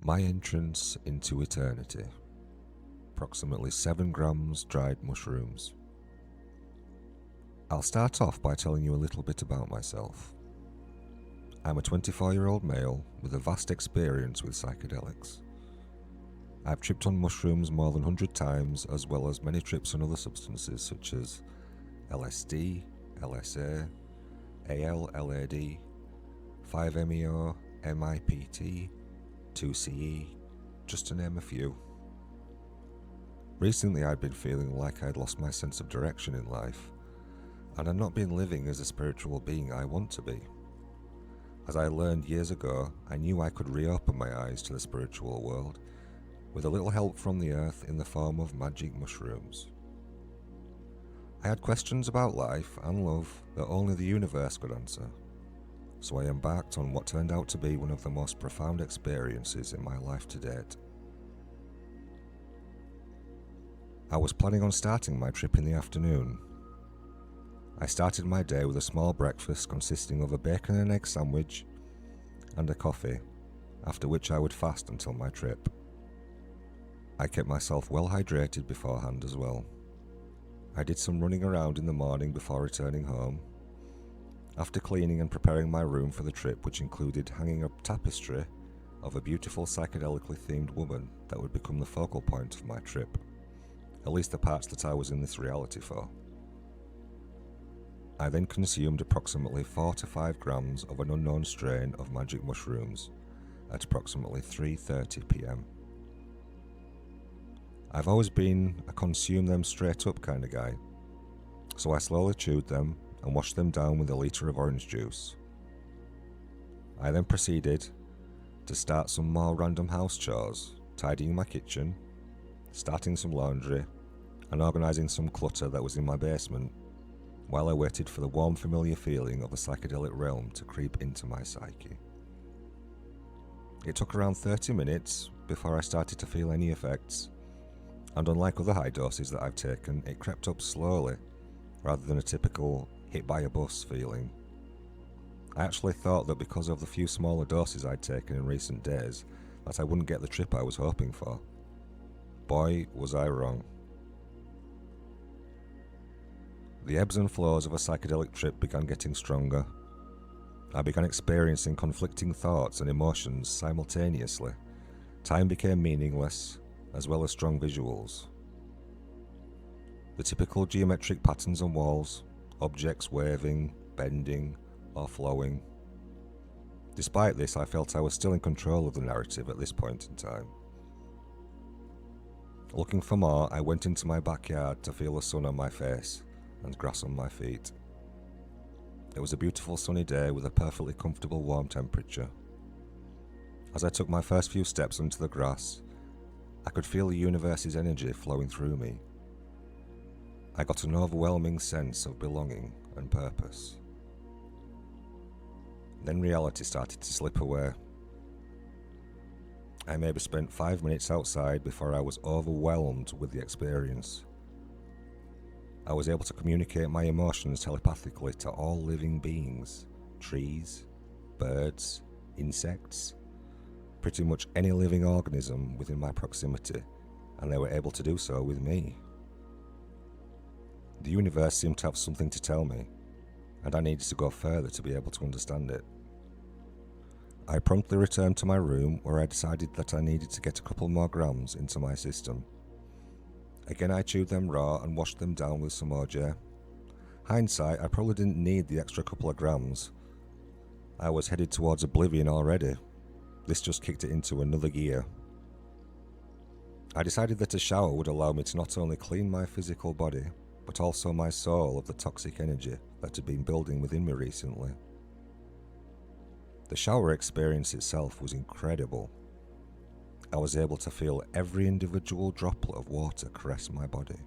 My entrance into eternity. Approximately 7 grams dried mushrooms. I'll start off by telling you a little bit about myself. I'm a 24-year-old male with a vast experience with psychedelics. I've tripped on mushrooms more than 100 times, as well as many trips on other substances such as LSD, LSA, AL-LAD, 5-MeO, MIPT, 2CE, just to name a few. Recently I'd been feeling like I'd lost my sense of direction in life, and I'd not been living as a spiritual being I want to be. As I learned years ago, I knew I could reopen my eyes to the spiritual world with a little help from the earth in the form of magic mushrooms. I had questions about life and love that only the universe could answer, so I embarked on what turned out to be one of the most profound experiences in my life to date. I was planning on starting my trip in the afternoon. I started my day with a small breakfast consisting of a bacon and egg sandwich and a coffee, after which I would fast until my trip. I kept myself well hydrated beforehand as well. I did some running around in the morning before returning home. After cleaning and preparing my room for the trip, which included hanging a tapestry of a beautiful psychedelically themed woman that would become the focal point of my trip, at least the parts that I was in this reality for. I then consumed approximately 4 to 5 grams of an unknown strain of magic mushrooms at approximately 3:30 p.m. I've always been a consume them straight up kind of guy, so I slowly chewed them and washed them down with a litre of orange juice. I then proceeded to start some more random house chores, tidying my kitchen, starting some laundry, and organising some clutter that was in my basement, while I waited for the warm familiar feeling of the psychedelic realm to creep into my psyche. It took around 30 minutes before I started to feel any effects, and unlike other high doses that I've taken, it crept up slowly, rather than a typical hit by a bus feeling. I actually thought that because of the few smaller doses I'd taken in recent days, that I wouldn't get the trip I was hoping for. Boy, was I wrong. The ebbs and flows of a psychedelic trip began getting stronger. I began experiencing conflicting thoughts and emotions simultaneously. Time became meaningless, as well as strong visuals. The typical geometric patterns on walls, objects waving, bending, or flowing. Despite this, I felt I was still in control of the narrative at this point in time. Looking for more, I went into my backyard to feel the sun on my face and grass on my feet. It was a beautiful sunny day with a perfectly comfortable warm temperature. As I took my first few steps onto the grass, I could feel the universe's energy flowing through me. I got an overwhelming sense of belonging and purpose. Then reality started to slip away. I maybe spent 5 minutes outside before I was overwhelmed with the experience. I was able to communicate my emotions telepathically to all living beings, trees, birds, insects, pretty much any living organism within my proximity, and they were able to do so with me. The universe seemed to have something to tell me, and I needed to go further to be able to understand it. I promptly returned to my room, where I decided that I needed to get a couple more grams into my system. Again, I chewed them raw and washed them down with some OJ. Hindsight, I probably didn't need the extra couple of grams. I was headed towards oblivion already. This just kicked it into another gear. I decided that a shower would allow me to not only clean my physical body, but also my soul of the toxic energy that had been building within me recently. The shower experience itself was incredible. I was able to feel every individual droplet of water caress my body.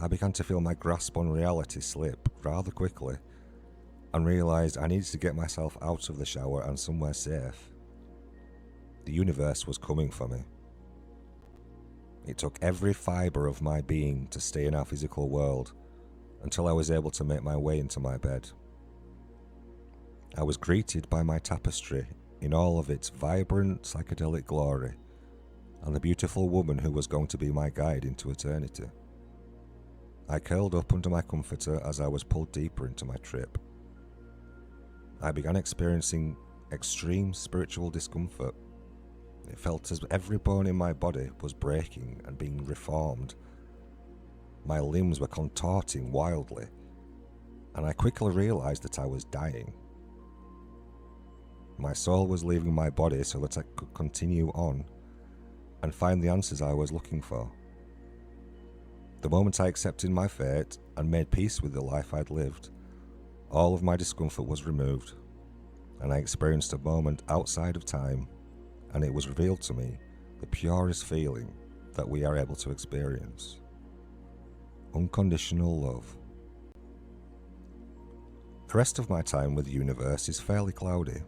I began to feel my grasp on reality slip rather quickly, and realised I needed to get myself out of the shower and somewhere safe. The universe was coming for me. It took every fibre of my being to stay in our physical world until I was able to make my way into my bed. I was greeted by my tapestry in all of its vibrant psychedelic glory, and the beautiful woman who was going to be my guide into eternity. I curled up under my comforter as I was pulled deeper into my trip. I began experiencing extreme spiritual discomfort. It felt as every bone in my body was breaking and being reformed. My limbs were contorting wildly, and I quickly realized that I was dying. My soul was leaving my body so that I could continue on and find the answers I was looking for. The moment I accepted my fate and made peace with the life I'd lived, all of my discomfort was removed, and I experienced a moment outside of time, and it was revealed to me the purest feeling that we are able to experience: unconditional love. The rest of my time with the universe is fairly cloudy.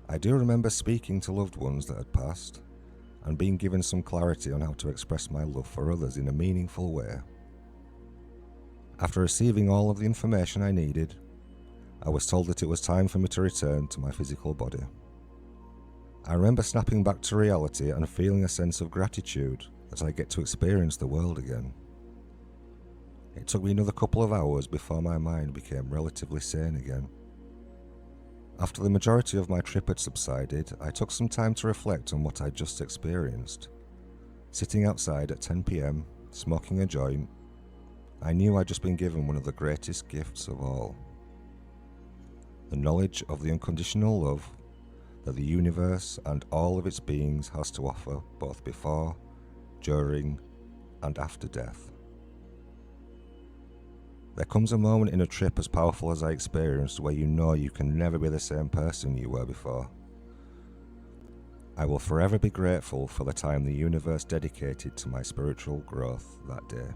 I do remember speaking to loved ones that had passed, and being given some clarity on how to express my love for others in a meaningful way. After receiving all of the information I needed, I was told that it was time for me to return to my physical body. I remember snapping back to reality and feeling a sense of gratitude that I get to experience the world again. It took me another couple of hours before my mind became relatively sane again. After the majority of my trip had subsided, I took some time to reflect on what I'd just experienced. Sitting outside at 10 p.m, smoking a joint, I knew I'd just been given one of the greatest gifts of all: the knowledge of the unconditional love that the universe and all of its beings has to offer, both before, during, and after death. There comes a moment in a trip as powerful as I experienced where you know you can never be the same person you were before. I will forever be grateful for the time the universe dedicated to my spiritual growth that day.